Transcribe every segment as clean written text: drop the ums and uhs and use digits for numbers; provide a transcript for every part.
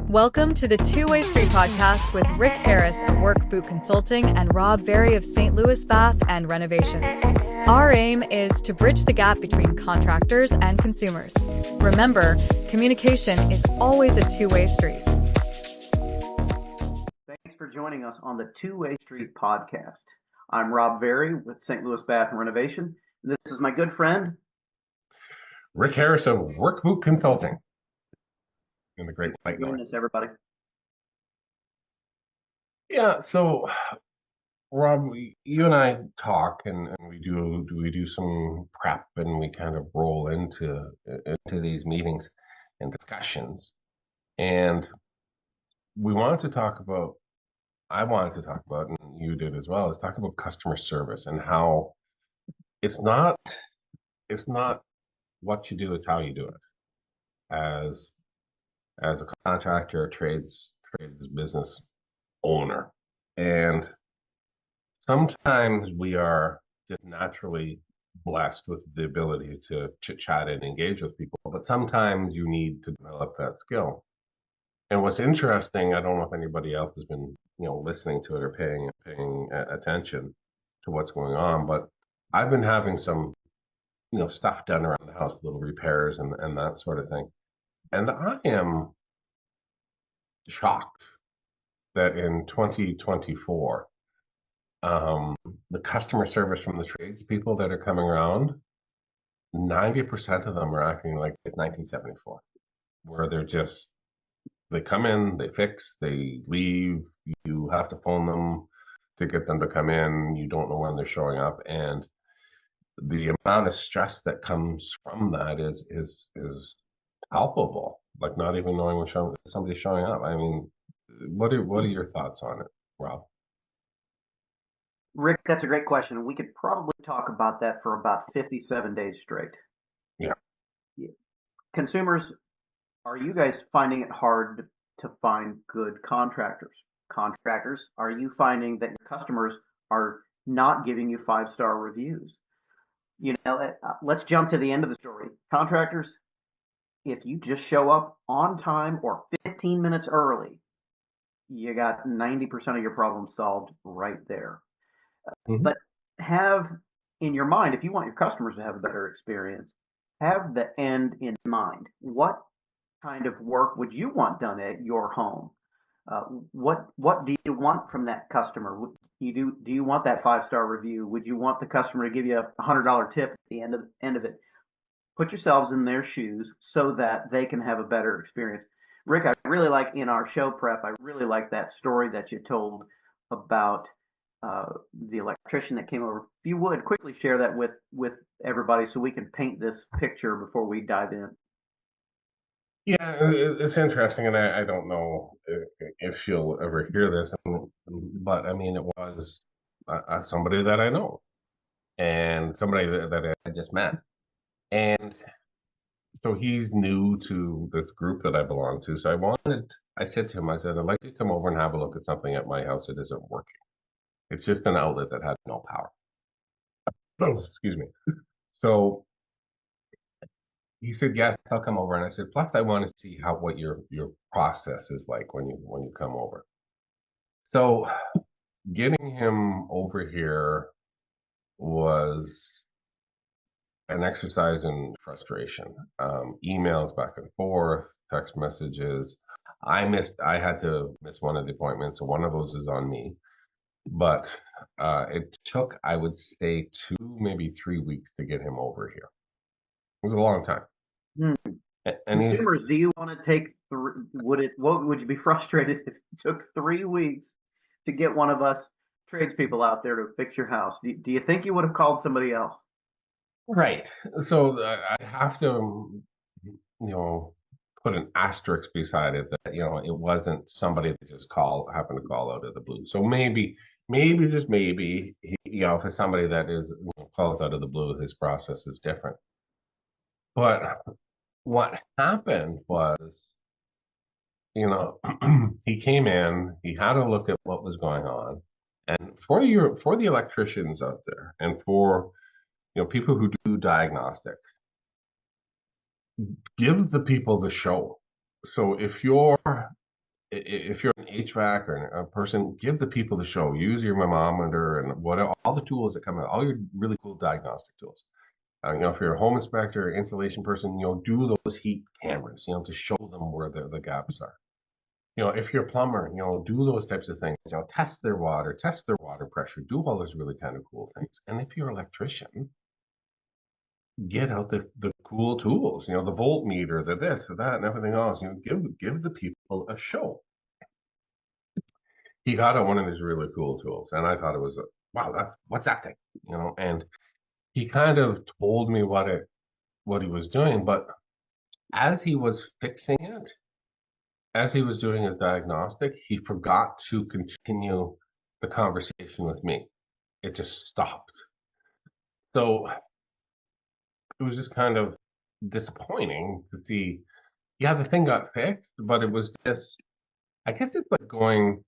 Welcome to the Two-Way Street podcast with Rick Harris of Work Boot Consulting and Rob Berry of St. Louis Bath and Renovations. Our aim is to bridge the gap between contractors and consumers. Remember, communication is always a two-way street. Thanks for joining us on the Two-Way Street podcast. I'm Rob Berry with St. Louis Bath and Renovation. And this is my good friend, Rick Harris of Work Boot Consulting. In the Great White North. Everybody. Yeah, so Rob, you and I talk, and we do some prep, and we kind of roll into these meetings and discussions. And I wanted to talk about, and you did as well, is talk about customer service and how it's not what you do, it's how you do it. As a contractor, trades business owner. And sometimes we are just naturally blessed with the ability to chit chat and engage with people, but sometimes you need to develop that skill. And what's interesting, I don't know if anybody else has been, listening to it or paying attention to what's going on, but I've been having some, stuff done around the house, little repairs and that sort of thing. And I am shocked that in 2024, the customer service from the tradespeople that are coming around, 90% of them are acting like it's 1974, where they come in, they fix, they leave, you have to phone them to get them to come in, you don't know when they're showing up, and the amount of stress that comes from that is palpable, like not even knowing when somebody's showing up. I mean, what are your thoughts on it, Rob? Rick, that's a great question. We could probably talk about that for about 57 days straight. Yeah. Consumers, are you guys finding it hard to find good contractors? Contractors, are you finding that your customers are not giving you 5-star reviews? Let's jump to the end of the story. Contractors, if you just show up on time or 15 minutes early, you got 90% of your problem solved right there. Mm-hmm. But have in your mind, if you want your customers to have a better experience, have the end in mind. What kind of work would you want done at your home? What do you want from that customer? Do you want that 5-star review? Would you want the customer to give you a $100 tip at the end of it? Put yourselves in their shoes so that they can have a better experience. Rick, I really like in our show prep, I really like that story that you told about the electrician that came over. If you would quickly share that with everybody so we can paint this picture before we dive in. Yeah, it's interesting, and I don't know if you'll ever hear this, but I mean, it was somebody that I know, and somebody that I just met. And so he's new to this group that I belong to. So I said to him, I'd like to come over and have a look at something at my house that isn't working. It's just an outlet that has no power. Oh, excuse me. So he said, yes, I'll come over. And I said, plus I want to see what your process is like when you come over. So getting him over here was an exercise in frustration. Emails back and forth, text messages. I had to miss one of the appointments, so one of those is on me. But it took, I would say, 2, maybe 3 weeks to get him over here. It was a long time. And consumers, do you want to take would you be frustrated if it took 3 weeks to get one of us tradespeople out there to fix your house? Do you think you would have called somebody else? Right. So I have to, put an asterisk beside it that, it wasn't somebody that just happened to call out of the blue. So maybe just maybe, for somebody that is calls out of the blue, his process is different. But what happened was, he came in, he had a look at what was going on. And for the electricians out there and for people who do diagnostic, give the people the show. So if you're if you're an HVAC or a person, give the people the show. Use your thermometer and all the tools that come out, all your really cool diagnostic tools. If you're a home inspector, installation person, do those heat cameras, to show them where the gaps are. If you're a plumber, do those types of things. Test their water pressure, do all those really kind of cool things. And if you're an electrician, get out the cool tools, the voltmeter, the this, the that, and everything else. Give the people a show. He got out one of these really cool tools, and I thought it was wow, what's that thing? And he kind of told me what he was doing, but as he was fixing it, as he was doing his diagnostic, he forgot to continue the conversation with me. It just stopped. So it was just kind of disappointing to see, yeah, the thing got fixed, but it was just, I guess it's like going,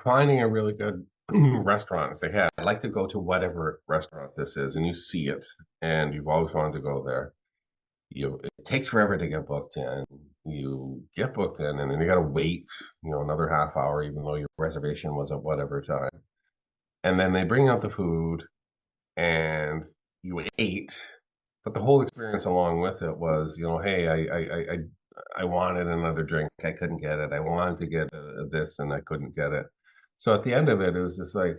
finding a really good restaurant and say, hey, I'd like to go to whatever restaurant this is, and you see it, and you've always wanted to go there. It takes forever to get booked in. You get booked in, and then you got to wait, another half hour, even though your reservation was at whatever time. And then they bring out the food, and you ate, but the whole experience along with it was, hey, I wanted another drink, I couldn't get it. I wanted to get this, and I couldn't get it. So at the end of it, it was just like,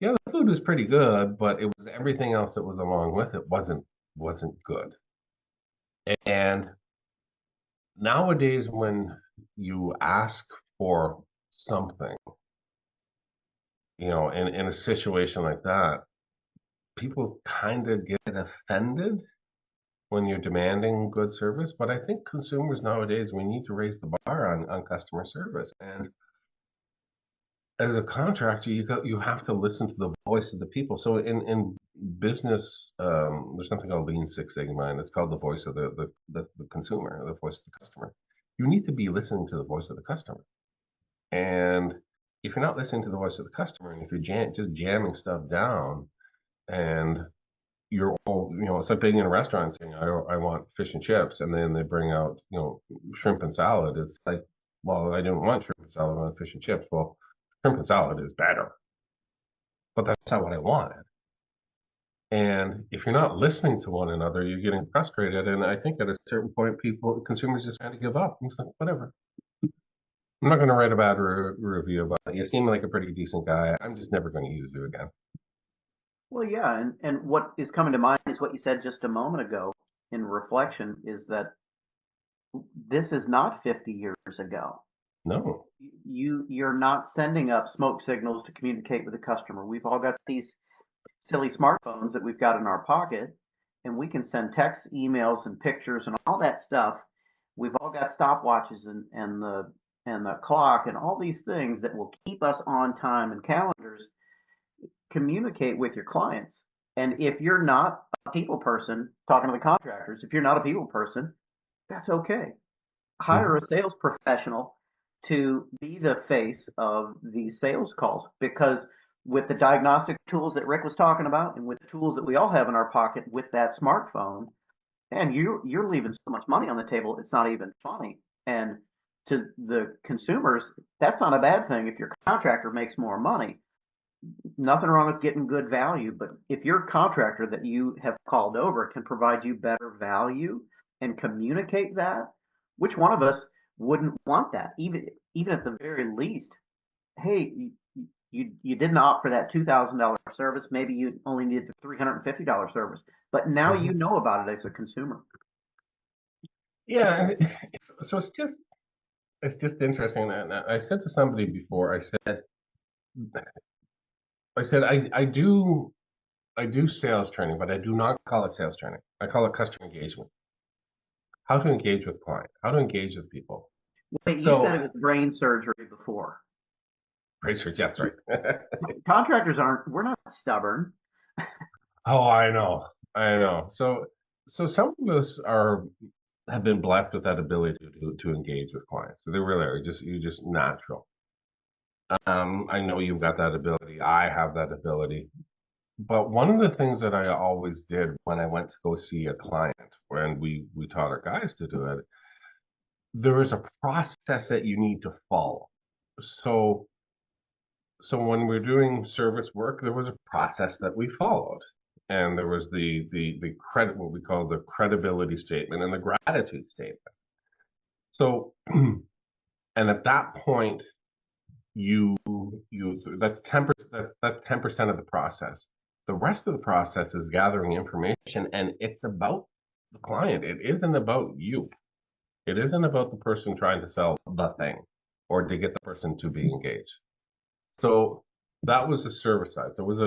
yeah, the food was pretty good, but it was everything else that was along with it wasn't good. And nowadays, when you ask for something, in a situation like that, people kind of get offended when you're demanding good service. But I think consumers nowadays, we need to raise the bar on customer service. And as a contractor, you have to listen to the voice of the people. So in business, there's something called Lean Six Sigma, and it's called the voice of the consumer, the voice of the customer. You need to be listening to the voice of the customer. And if you're not listening to the voice of the customer, and if you're just jamming stuff down, and it's like being in a restaurant saying, I want fish and chips, and then they bring out, shrimp and salad. It's like, well, I didn't want shrimp and salad, I want fish and chips. Well, shrimp and salad is better, but that's not what I wanted. And if you're not listening to one another, you're getting frustrated. And I think at a certain point, consumers just kind of give up. It's like, whatever. I'm not going to write a bad review about it. You seem like a pretty decent guy. I'm just never going to use you again. Well, yeah, and what is coming to mind is what you said just a moment ago in reflection is that this is not 50 years ago. No. You're not sending up smoke signals to communicate with the customer. We've all got these silly smartphones that we've got in our pocket, and we can send texts, emails, and pictures and all that stuff. We've all got stopwatches and the clock and all these things that will keep us on time and calendars. Communicate with your clients. And if you're not a people person, talking to the contractors, if you're not a people person, that's okay. Hire a sales professional to be the face of these sales calls, because with the diagnostic tools that Rick was talking about and with the tools that we all have in our pocket with that smartphone, and you're leaving so much money on the table, it's not even funny. And to the consumers, that's not a bad thing if your contractor makes more money. Nothing wrong with getting good value, but if your contractor that you have called over can provide you better value and communicate that, which one of us wouldn't want that? Even at the very least, hey, you didn't opt for that $2,000 service. Maybe you only needed the $350 service, but now you know about it as a consumer. Yeah. So it's just interesting. And I said to somebody before, I do sales training, but I do not call it sales training. I call it customer engagement. How to engage with clients, how to engage with people. Wait, you said it was brain surgery before. Brain surgery, that's right. Contractors we're not stubborn. Oh, I know. So some of us have been blessed with that ability to engage with clients. So they really are you're just natural. I know you've got that ability. I have that ability. But one of the things that I always did when I went to go see a client, when we taught our guys to do it, there is a process that you need to follow. So, so when we're doing service work, there was a process that we followed. And there was the credit, what we call the credibility statement and the gratitude statement. So, and at that point, you that's 10%, that's 10% of the process. The rest of the process is gathering information, and it's about the client. It isn't about you. It isn't about the person trying to sell the thing or to get the person to be engaged. So that was the service side. There was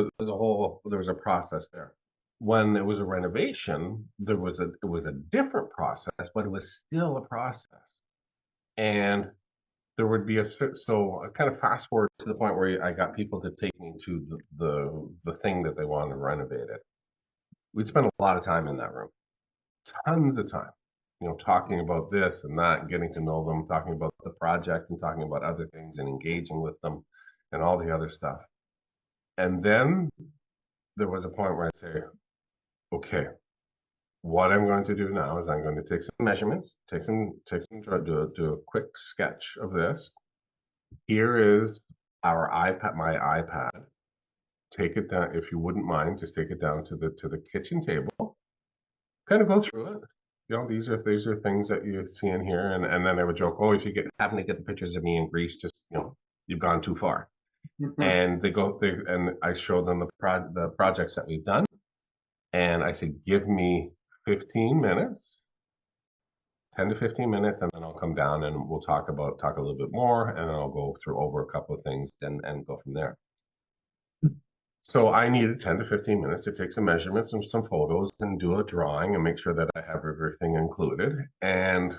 a process there. When it was a renovation, it was a different process, but it was still a process. And there would be so I kind of fast forward to the point where I got people to take me to the thing that they wanted renovated. We'd spend a lot of time in that room, tons of time, talking about this and that, and getting to know them, talking about the project and talking about other things and engaging with them and all the other stuff. And then there was a point where I'd say, okay, what I'm going to do now is I'm going to take some measurements, do a quick sketch of this. Here is my iPad. Take it down, if you wouldn't mind, just take it down to the kitchen table. Kind of go through it. These are things that you see in here, and then I would joke, oh, if you happen to get the pictures of me in Greece, just you've gone too far. And and I show them the projects that we've done, and I say, give me 15 minutes, 10 to 15 minutes, and then I'll come down and we'll talk a little bit more, and then I'll go through over a couple of things and go from there. So I needed 10 to 15 minutes to take some measurements and some photos and do a drawing and make sure that I have everything included, and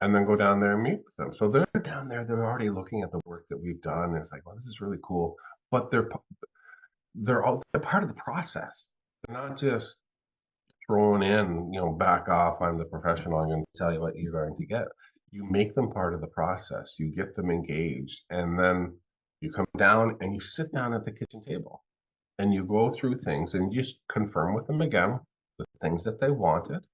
then go down there and meet with them. So they're down there, they're already looking at the work that we've done. And it's like, well, this is really cool. But they're part of the process. They're not just thrown in, back off, I'm the professional, I'm going to tell you what you're going to get. You make them part of the process, you get them engaged, and then you come down and you sit down at the kitchen table and you go through things and you just confirm with them again the things that they wanted.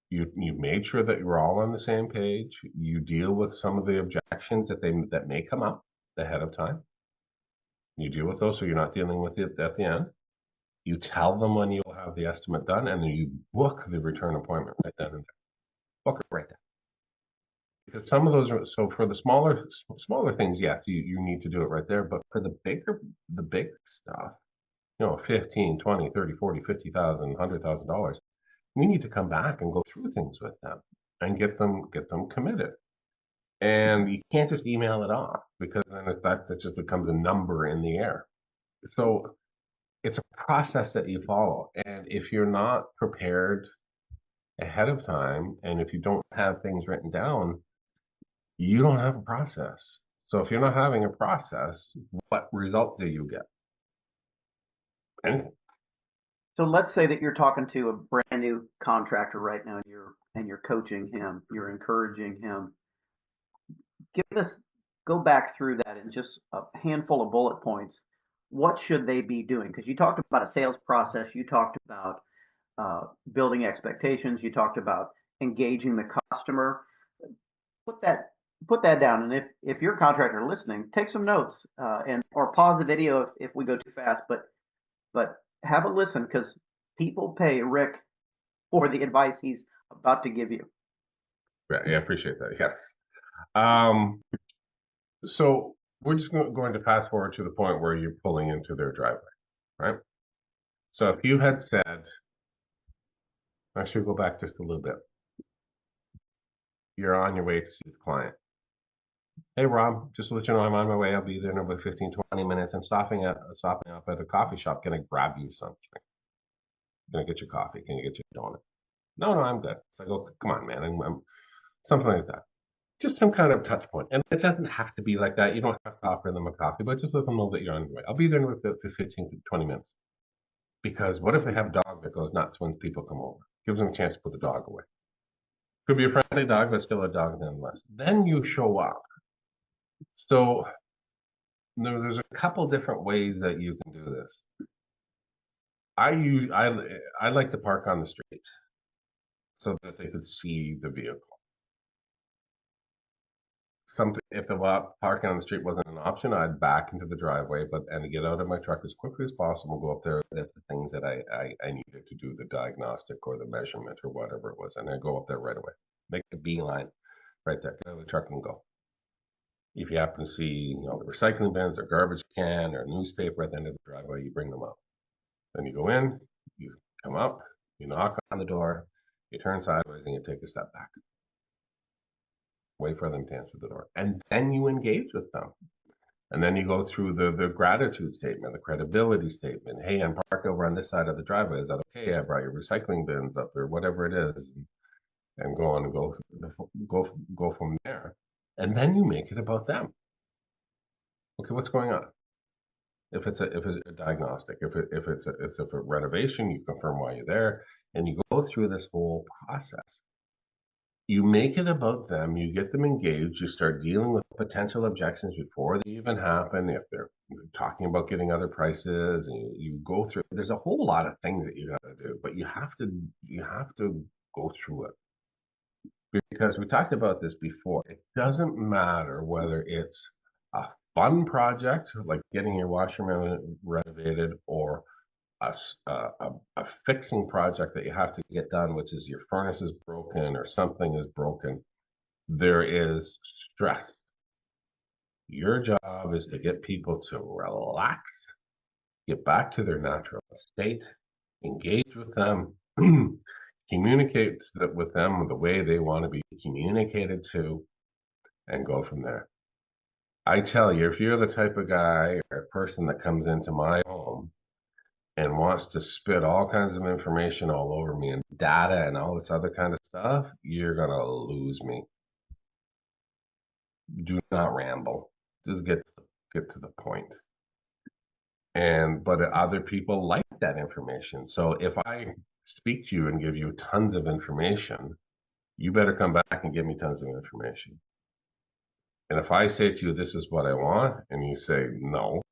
You made sure that you're all on the same page. You deal with some of the objections that may come up ahead of time. You deal with those so you're not dealing with it at the end. You tell them when you'll have the estimate done, and then you book the return appointment right then and there. Book it right then. Because some of those are, so for the smaller things, yes, you need to do it right there. But for the big stuff, 15, 20, 30, 40, 50,000, $100,000, we need to come back and go through things with them and get them committed. And you can't just email it off, because then that just becomes a number in the air. So it's a process that you follow. And if you're not prepared ahead of time, and if you don't have things written down, you don't have a process. So if you're not having a process, what result do you get? Anything. So let's say that you're talking to a brand new contractor right now, and you're coaching him, you're encouraging him. Go back through that in just a handful of bullet points. What should they be doing? Because you talked about a sales process, you talked about building expectations, you talked about engaging the customer. Put that down, and if you're a contractor listening, take some notes, or pause the video if we go too fast, but have a listen, because people pay Rick for the advice he's about to give you. Yeah, I appreciate that. Yes. So we're just going to fast forward to the point where you're pulling into their driveway, right? So if you had said, I should go back just a little bit. You're on your way to see the client. Hey, Rob, just to let you know, I'm on my way. I'll be there in about 15, 20 minutes. I'm stopping up at a coffee shop. Can I grab you something? Can I get you coffee? Can you get you a donut? No, I'm good. So I go, come on, man. I'm something like that. Just some kind of touch point. And it doesn't have to be like that. You don't have to offer them a coffee, but just let them know that you're on your way. I'll be there in about 15 to 20 minutes. Because what if they have a dog that goes nuts when people come over? Gives them a chance to put the dog away. Could be a friendly dog, but still a dog nonetheless. Then you show up. So there's a couple different ways that you can do this. I like to park on the street so that they could see the vehicle. if the parking on the street wasn't an option, I'd back into the driveway, and get out of my truck as quickly as possible, go up there if the things that I needed to do the diagnostic or the measurement or whatever it was, and I'd go up there right away, make the beeline right there, get out of the truck and go. If you happen to see, the recycling bins or garbage can or newspaper at the end of the driveway, you bring them up. Then you go in, you come up, you knock on the door, you turn sideways, and you take a step back. Wait for them to answer the door. And then you engage with them. And then you go through the gratitude statement, the credibility statement. Hey, I'm parked over on this side of the driveway. Is that okay? I brought your recycling bins up or whatever it is. And go on and go from there. And then you make it about them. Okay, what's going on? If it's a diagnostic, if it's a renovation, you confirm why you're there, and you go through this whole process. You make it about them, you get them engaged, you start dealing with potential objections before they even happen. If they're talking about getting other prices, and you go through, there's a whole lot of things that you got to do, but you have to go through it. Because we talked about this before. It doesn't matter whether it's a fun project, like getting your washroom renovated, or a fixing project that you have to get done, which is your furnace is broken or something is broken. There is stress. Your job is to get people to relax, get back to their natural state, engage with them, communicate with them the way they want to be communicated to, and go from there. I tell you, if you're the type of guy or person that comes into my home and wants to spit all kinds of information all over me and data and all this other kind of stuff, you're going to lose me. Do not ramble. Just get to the point. But other people like that information. So if I speak to you and give you tons of information, you better come back and give me tons of information. And if I say to you, this is what I want, and you say no,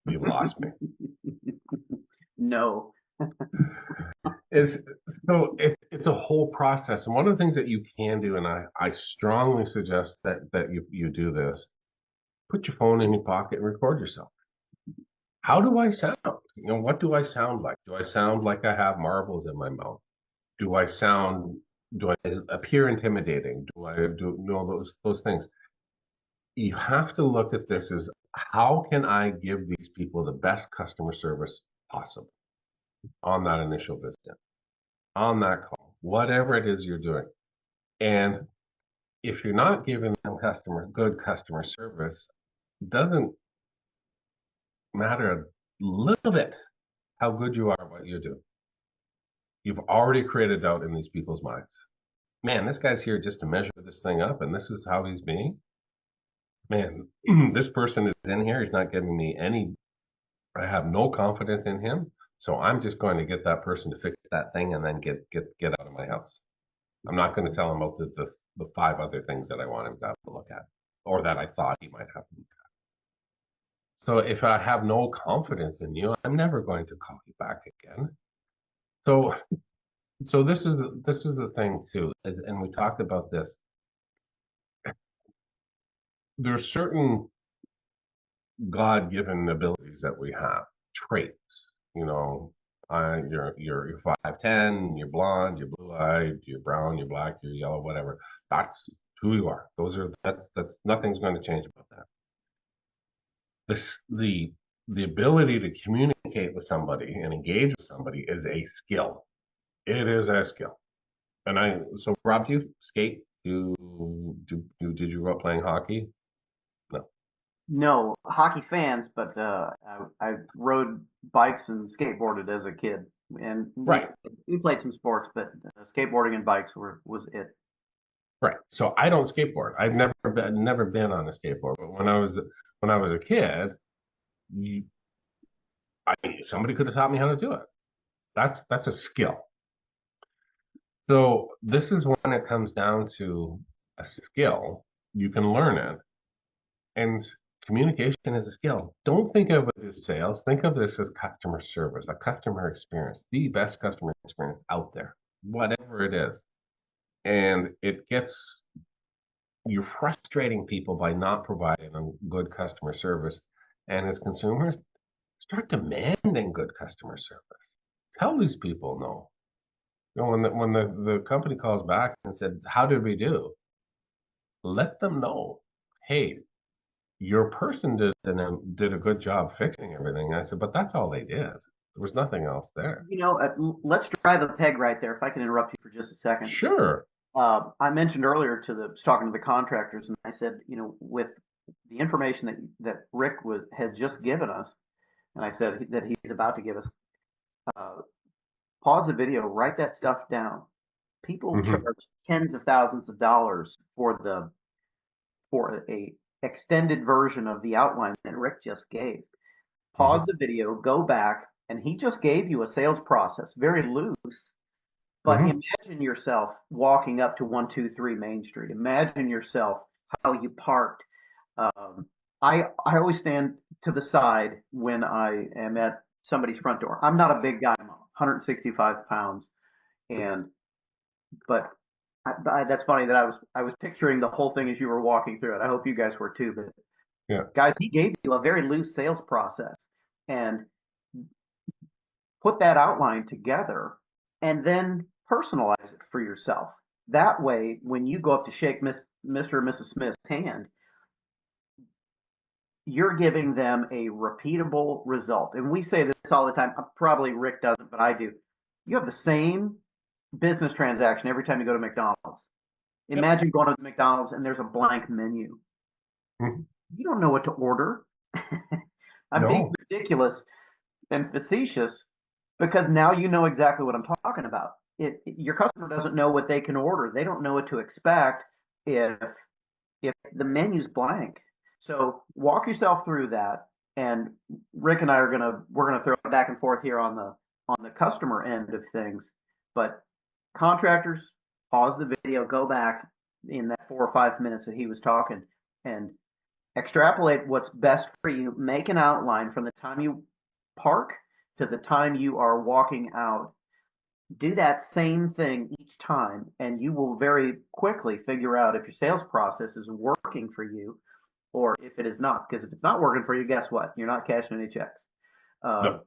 you've lost me. No. It's a whole process. And one of the things that you can do, and I strongly suggest that you do this, put your phone in your pocket and record yourself. How do I sound? What do I sound like? Do I sound like I have marbles in my mouth? Do I appear intimidating? Do I do those things? You have to look at this as, how can I give these people the best customer service possible on that initial visit, on that call, whatever it is you're doing. And if you're not giving them good customer service, it doesn't matter a little bit how good you are at what you do. You've already created doubt in these people's minds. Man, this guy's here just to measure this thing up, and this is how he's being. Man, this person is in here. He's not giving me I have no confidence in him. So I'm just going to get that person to fix that thing and then get out of my house. I'm not going to tell him about the 5 other things that I want him to have to look at, or that I thought he might have to look at. So if I have no confidence in you, I'm never going to call you back again. So this is the thing too, and we talked about this. There's certain God-given abilities that we have, traits. You're 5'10", you're blonde, you're blue-eyed, you're brown, you're black, you're yellow, whatever. That's who you are. That's nothing's going to change about that. The ability to communicate with somebody and engage with somebody is a skill. It is a skill. So Rob, do you skate? Did you grow up playing hockey? No. No, hockey fans, but I rode bikes and skateboarded as a kid, and Right. we played some sports, but skateboarding and bikes was it. Right. So I don't skateboard. I've never been on a skateboard. But when I was a kid, somebody could have taught me how to do it. That's a skill. So this is when it comes down to a skill. You can learn it, and communication is a skill. Don't think of it as sales. Think of this as customer service, a customer experience, the best customer experience out there, whatever it is. And it gets you're frustrating people by not providing them good customer service. And as consumers, start demanding good customer service. Tell these people no. You know, when the company calls back and said, "How did we do?" Let them know, "Hey, your person did a good job fixing everything." I said, "But that's all they did. There was nothing else there." Let's drive a peg right there. If I can interrupt you for just a second. Sure. I mentioned earlier talking to the contractors, and I said, with the information that Rick had just given us, and I said that he's about to give us, uh, pause the video, write that stuff down. People Hmm. charge tens of thousands of dollars for a extended version of the outline that Rick just gave. Pause Hmm. the video, go back, and he just gave you a sales process, very loose. But Hmm. imagine yourself walking up to 123 Main Street. Imagine yourself how you parked. Um, I always stand to the side when I am at somebody's front door. I'm not a big guy. I'm 165 pounds, and but that's funny that I was picturing the whole thing as you were walking through it. I hope you guys were too. But Yeah. guys, he gave you a very loose sales process, and put that outline together and then personalize it for yourself. That way, when you go up to shake Mr. or Mrs. Smith's hand, you're giving them a repeatable result. And we say this all the time. Probably Rick doesn't, but I do. You have the same business transaction every time you go to McDonald's. Yep. Imagine going to McDonald's and there's a blank menu. Mhm. You don't know what to order. I'm being No. ridiculous and facetious because now you know exactly what I'm talking about. Your customer doesn't know what they can order. They don't know what to expect if if the menu's blank. So walk yourself through that. And Rick and I we're gonna throw it back and forth here on the customer end of things. But contractors, pause the video, go back in that 4 or 5 minutes that he was talking, and extrapolate what's best for you. Make an outline from the time you park to the time you are walking out. Do that same thing each time, and you will very quickly figure out if your sales process is working for you or if it is not. Because if it's not working for you, guess what? You're not cashing any checks. Uh, No.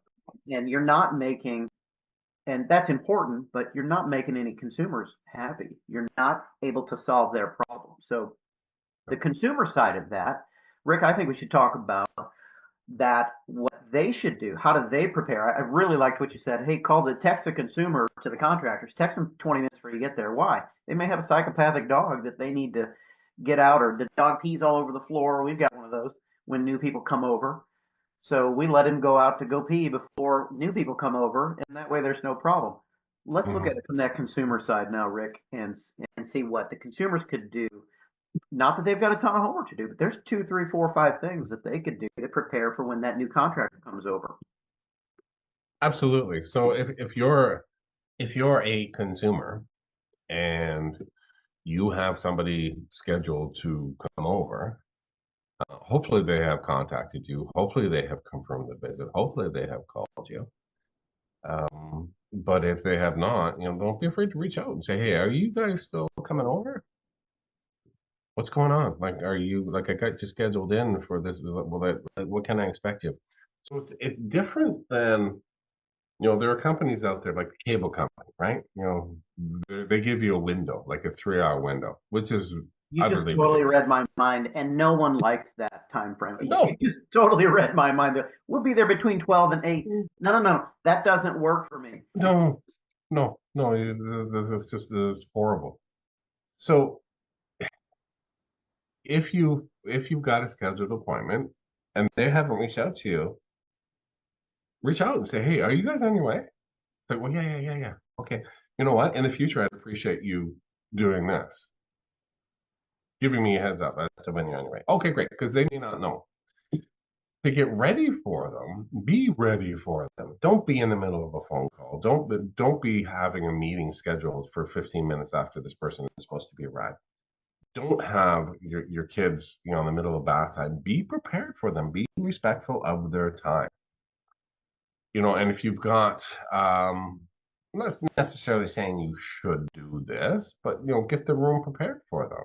and you're not making, and that's important, but you're not making any consumers happy. You're not able to solve their problem. So the consumer side of that, Rick, I think we should talk about that, what they should do. How do they prepare? I really liked what you said. Hey, text the consumer to the contractors. Text them 20 minutes before you get there. Why? They may have a psychopathic dog that they need to get out, or the dog pees all over the floor. We've got one of those when new people come over. So we let him go out to go pee before new people come over, and that way there's no problem. Let's look at Hmm. it from that consumer side now, Rick, and see what the consumers could do. Not that they've got a ton of homework to do, but there's 2, 3, 4, 5 things that they could do to prepare for when that new contractor comes over. Absolutely. So if you're a consumer and you have somebody scheduled to come over, hopefully they have contacted you. Hopefully they have confirmed the visit. Hopefully they have called you. But if they have not, don't be afraid to reach out and say, "Hey, are you guys still coming over? What's going on? Like, are you like I got you scheduled in for this? What can I expect you?" So it's different than there are companies out there like the cable company, right? They give you a window, like a 3 hour window, which is You just utterly totally ridiculous. read my mind, and no one likes that time frame. You No, just totally read my mind. We'll be there between 12 and 8. No, no, no. That doesn't work for me. no, no. It's horrible. So if you've got a scheduled appointment and they haven't reached out to you, reach out and say, "Hey, are you guys on your way?" It's like, "Well, yeah, yeah, yeah, yeah. Okay. You know what? In the future, I'd appreciate you doing this, giving me a heads up as to when you're on your way." Okay, great, because they may not know. To get ready for them, be ready for them. Don't be in the middle of a phone call. Don't be having a meeting scheduled for 15 minutes after this person is supposed to be arrived. Don't have your kids, in the middle of bath time. Be prepared for them. Be respectful of their time. And if you've got I'm not necessarily saying you should do this, but get the room prepared for them.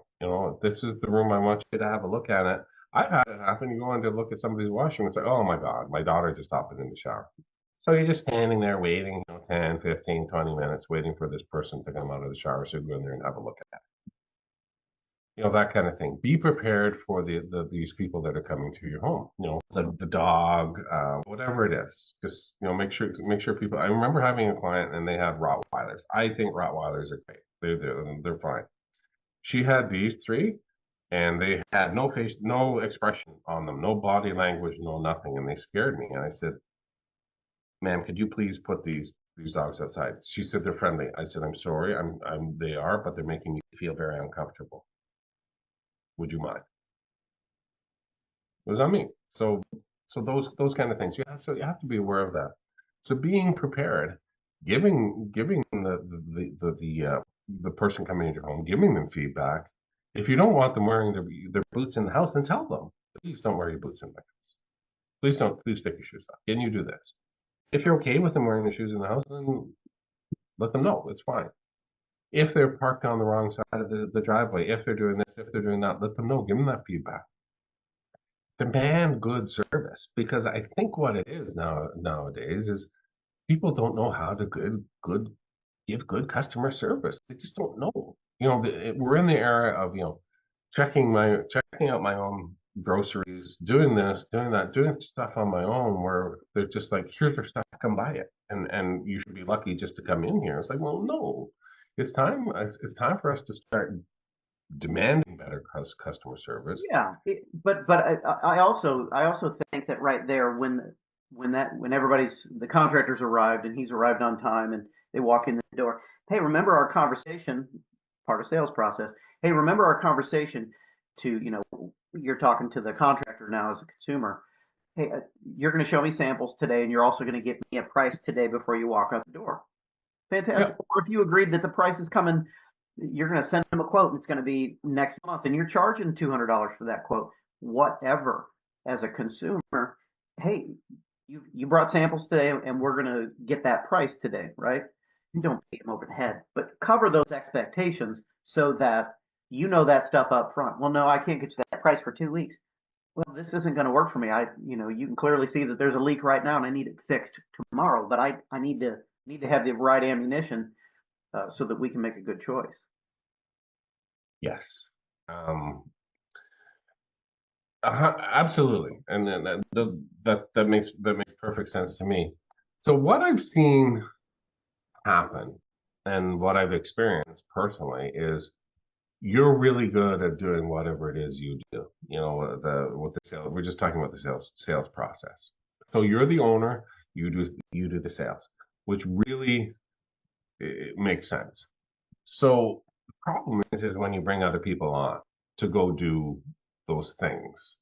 This is the room I want you to have a look at it. I've had it happen. You go in to look at somebody's washroom and say, "Oh my God, my daughter just hopped in the shower." So you're just standing there waiting, 10, 15, 20 minutes, waiting for this person to come out of the shower. So you go in there and have a look at it. That kind of thing. Be prepared for these people that are coming to your home. The dog, whatever it is. Just make sure people. I remember having a client and they had Rottweilers. I think Rottweilers are great. They're fine. She had these three, and they had no face, no expression on them, no body language, no nothing, and they scared me. And I said, "Ma'am, could you please put these dogs outside?" She said, "They're friendly." I said, "I'm sorry, they are, but they're making me feel very uncomfortable. Would you mind?" It was on me. So those kind of things. You have to be aware of that. So being prepared, giving the person coming into your home, giving them feedback. If you don't want them wearing their boots in the house, then tell them, please don't wear your boots in the house. Please take your shoes off. Can you do this? If you're okay with them wearing their shoes in the house, then let them know. It's fine. If they're parked on the wrong side of the driveway, if they're doing this, if they're doing that, let them know. Give them that feedback. Demand good service, because I think what it is nowadays is people don't know how to give good customer service. They just don't know. We're in the era of checking out my own groceries, doing this, doing that, doing stuff on my own, where they're just like, here's your stuff, come buy it, and you should be lucky just to come in here. It's like, well, no, it's time for us to start demanding better customer service. Yeah, but I also think that right there, when everybody's the contractor's arrived and he's arrived on time and they walk in the door. Hey, remember our conversation? Part of sales process. Hey, remember our conversation? You're talking to the contractor now as a consumer. Hey, you're going to show me samples today, and you're also going to get me a price today before you walk out the door. Yeah. Fantastic. Or if you agreed that the price is coming, you're going to send them a quote and it's going to be next month and you're charging $200 for that quote. Whatever. As a consumer, hey, you brought samples today and we're going to get that price today, right? You don't beat them over the head, but cover those expectations so that you know that stuff up front. Well, no, I can't get you that price for 2 weeks. Well, this isn't going to work for me. You can clearly see that there's a leak right now and I need it fixed tomorrow, but I need to have the right ammunition so that we can make a good choice. Yes. Um, Absolutely, and then that makes perfect sense to me. So what I've seen happen, and what I've experienced personally, is you're really good at doing whatever it is you do. With the sales, we're just talking about the sales process. So you're the owner, you do the sales, which really it makes sense. So the problem is when you bring other people on to go do those things,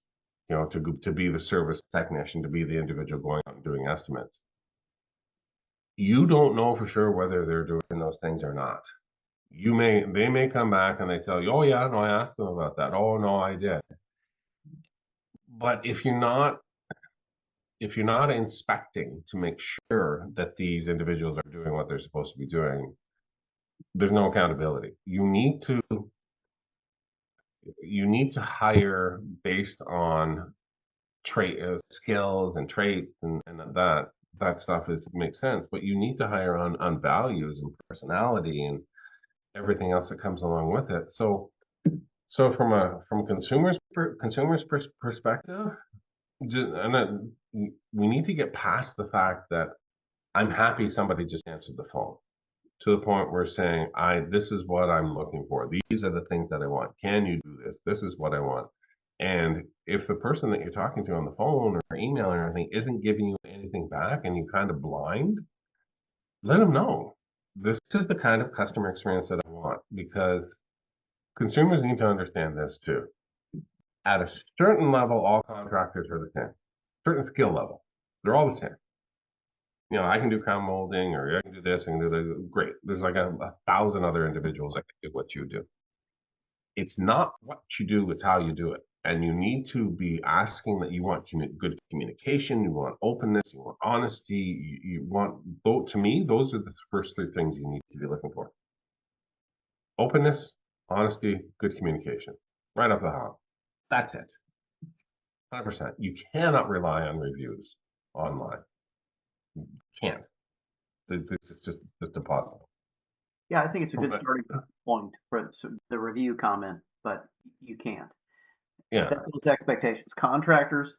to be the service technician, to be the individual going out and doing estimates. You don't know for sure whether they're doing those things or not. They may come back and they tell you, "Oh yeah, no, I asked them about that. Oh no, I did." But if you're not inspecting to make sure that these individuals are doing what they're supposed to be doing, there's no accountability. You need to hire based on trait skills and traits, and that stuff makes sense, but you need to hire on values and personality and everything else that comes along with it. So from consumers perspective, we need to get past the fact that I'm happy somebody just answered the phone, to the point where saying, this is what I'm looking for. These are the things that I want. Can you do this? This is what I want. And if the person that you're talking to on the phone or email or anything isn't giving you anything back and you kind of blind, let them know. This is the kind of customer experience that I want, because consumers need to understand this too. At a certain level, all contractors are the same. Certain skill level, they're all the same. I can do crown molding, or I can do this, and do that. Great. There's like a thousand other individuals that can do what you do. It's not what you do, it's how you do it. And you need to be asking that you want good communication, you want openness, you want honesty, you want, to me, those are the first three things you need to be looking for. Openness, honesty, good communication. Right off the hop. That's it. 100%. You cannot rely on reviews online. You can't. It's just impossible. Yeah, I think it's a good starting point for the review comment, but you can't. Yeah. Set those expectations. Contractors,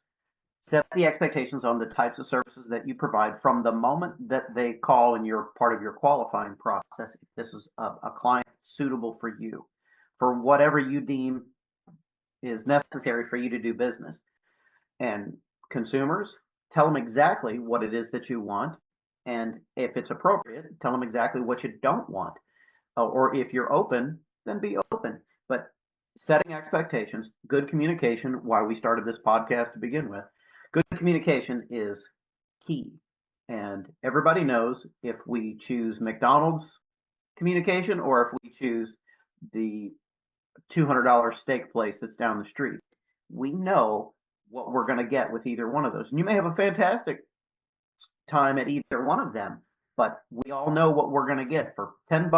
set the expectations on the types of services that you provide from the moment that they call and you're part of your qualifying process. If this is a client suitable for you, for whatever you deem is necessary for you to do business. And consumers, tell them exactly what it is that you want. And if it's appropriate, tell them exactly what you don't want. Or if you're open, then be open. But setting expectations, good communication, why we started this podcast to begin with, good communication is key. And everybody knows if we choose McDonald's communication or if we choose the $200 steak place that's down the street, we know what we're going to get with either one of those. And you may have a fantastic time at either one of them, but we all know what we're going to get for $10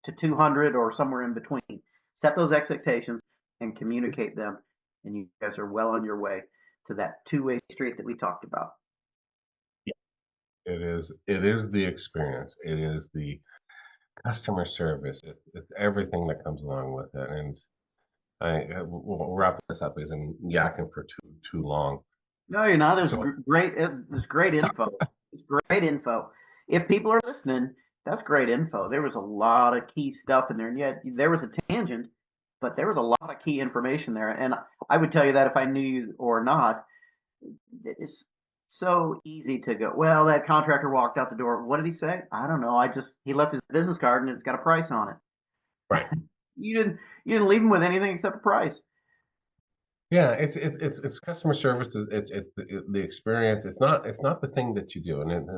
to 200 or somewhere in between. Set those expectations and communicate them, and you guys are well on your way to that two-way street that we talked about. Yeah. It is the experience. It is the customer service. It's everything that comes along with it. And we'll wrap this up because I'm yakking for too long. No, you're not. There's great info. It's great info. If people are listening, that's great info. There was a lot of key stuff in there, and yet there was a tangent, but there was a lot of key information there. And I would tell you that if I knew you or not, it's so easy to go, well, that contractor walked out the door. What did he say? I don't know. He left his business card and it's got a price on it. Right. You didn't leave him with anything except a price. Yeah, it's customer service. It's the experience. It's not the thing that you do. And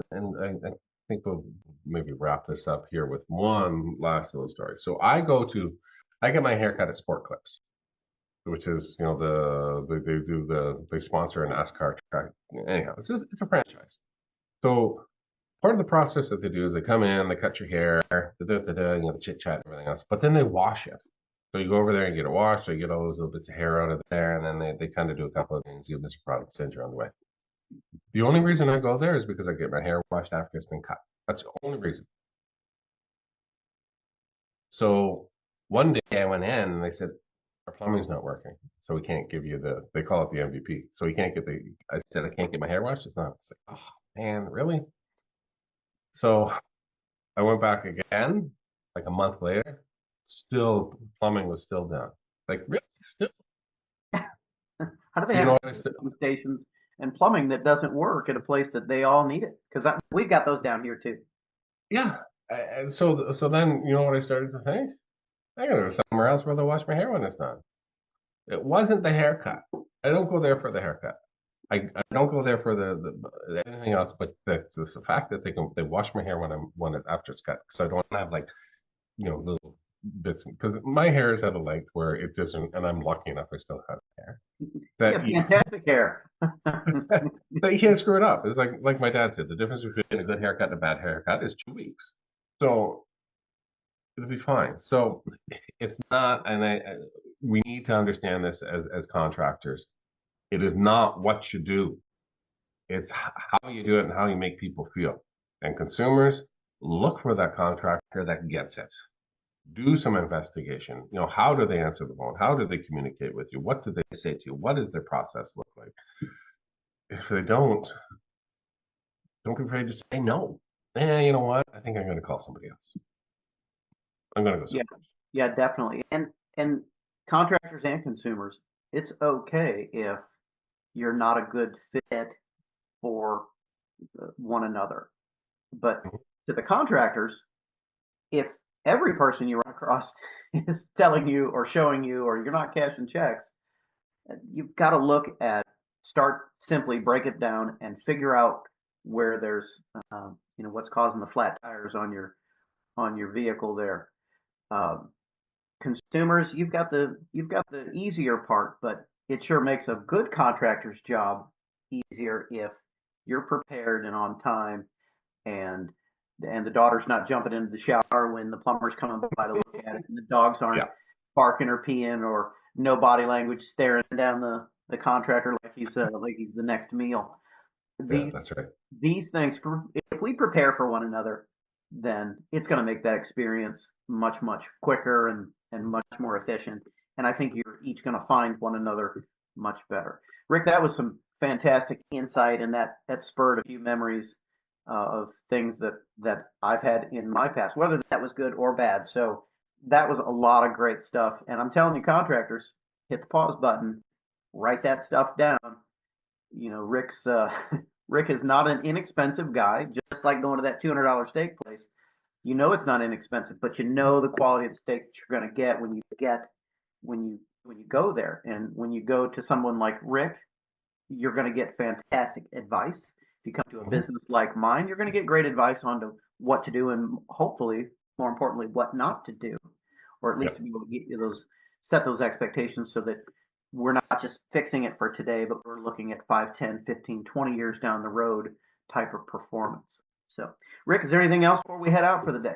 I think we'll maybe wrap this up here with one last little story. So I get my haircut at Sport Clips, which is they sponsor a NASCAR track. Anyhow, it's a franchise. So part of the process that they do is they come in, they cut your hair, the chit chat and everything else, but then they wash it. So you go over there and get it washed, so you get all those little bits of hair out of there, and then they kind of do a couple of things, give this product, send you on the way. The only reason I go there is because I get my hair washed after it's been cut. That's the only reason. So one day I went in and they said, our plumbing's not working, so we can't give you they call it the MVP. So you can't I said, I can't get my hair washed. It's not. It's like, oh man, really? So I went back again, like a month later. Still, plumbing was still down. Like, really? Still? How do they have stations and plumbing that doesn't work at a place that they all need it? Because we've got those down here too. Yeah. And so then, you know what I started to think? I gotta go somewhere else where they'll wash my hair when it's done. It wasn't the haircut. I don't go there for the haircut. I don't go there for the anything else, but the fact that they wash my hair after it's cut, so I don't have like, little bits, because my hair is at a length where it doesn't, and I'm lucky enough I still have hair. Fantastic hair. That you can't screw it up. It's like my dad said, the difference between a good haircut and a bad haircut is 2 weeks. So it'll be fine. So it's not, and we need to understand this as contractors. It is not what you do. It's how you do it and how you make people feel. And consumers, look for that contractor that gets it. Do some investigation. How do they answer the phone? How do they communicate with you? What do they say to you? What does their process look like? If they don't be afraid to say no. You know what? I think I'm going to call somebody else. I'm going to go somewhere else. Yeah, definitely. And contractors and consumers, it's okay if you're not a good fit for one another. But to the contractors, if every person you run across is telling you or showing you or you're not cashing checks, you've got to start simply break it down and figure out where there's what's causing the flat tires on your vehicle there. Consumers, you've got the easier part, but it sure makes a good contractor's job easier if you're prepared and on time, and the daughter's not jumping into the shower when the plumber's coming by to look at it, and the dogs aren't Yeah, barking or peeing, or no body language staring down the contractor like he's the next meal. yeah, These that's right. these things, if we prepare for one another, then it's going to make that experience much quicker and much more efficient. And I think you're each going to find one another much better. Rick, that was some fantastic insight, and that spurred a few memories of things that I've had in my past, whether that was good or bad. So that was a lot of great stuff. And I'm telling you, contractors, hit the pause button, write that stuff down. Rick's Rick is not an inexpensive guy, just like going to that $200 steak place. It's not inexpensive, but the quality of the steak that you're going to get when you go there. And when you go to someone like Rick, you're going to get fantastic advice. If you come to a Mhm. business like mine, you're going to get great advice on to what to do, and hopefully, more importantly, what not to do, or at least Yep. to be able to get you set those expectations so that we're not just fixing it for today, but we're looking at 5, 10, 15, 20 years down the road type of performance. So, Rick, is there anything else before we head out for the day?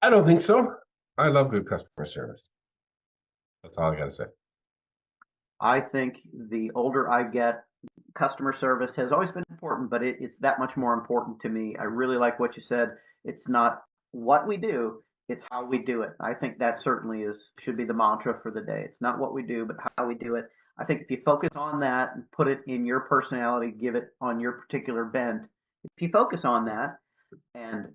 I don't think so. I love good customer service. That's all I got to say. I think the older I get, customer service has always been important, but it's that much more important to me. I really like what you said. It's not what we do, it's how we do it. I think that certainly should be the mantra for the day. It's not what we do, but how we do it. I think if you focus on that and put it in your personality, give it on your particular bent, if you focus on that and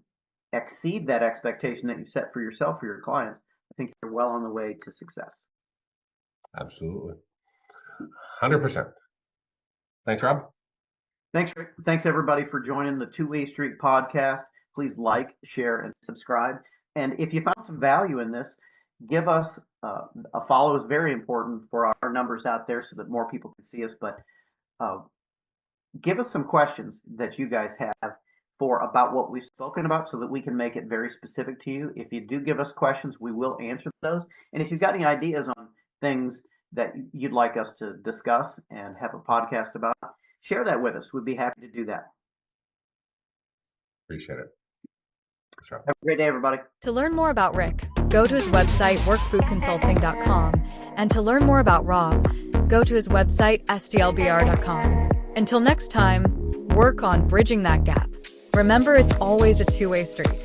exceed that expectation that you set for yourself, for your clients, I think you're well on the way to success. Absolutely. 100%. Thanks, Rob. Thanks, Rick. Thanks, everybody, for joining the Two-Way Street podcast. Please like, share, and subscribe. And if you found some value in this, give us a follow. Is very important for our numbers out there so that more people can see us. But uh, give us some questions that you guys have about what we've spoken about so that we can make it very specific to you. If you do give us questions, we will answer those. And if you've got any ideas on things that you'd like us to discuss and have a podcast about, share that with us. We'd be happy to do that. Appreciate it. Thanks, Rob. Have a great day, everybody. To learn more about Rick, go to his website, workbootconsulting.com. And to learn more about Rob, go to his website, sdlbr.com. Until next time, work on bridging that gap. Remember, it's always a two-way street.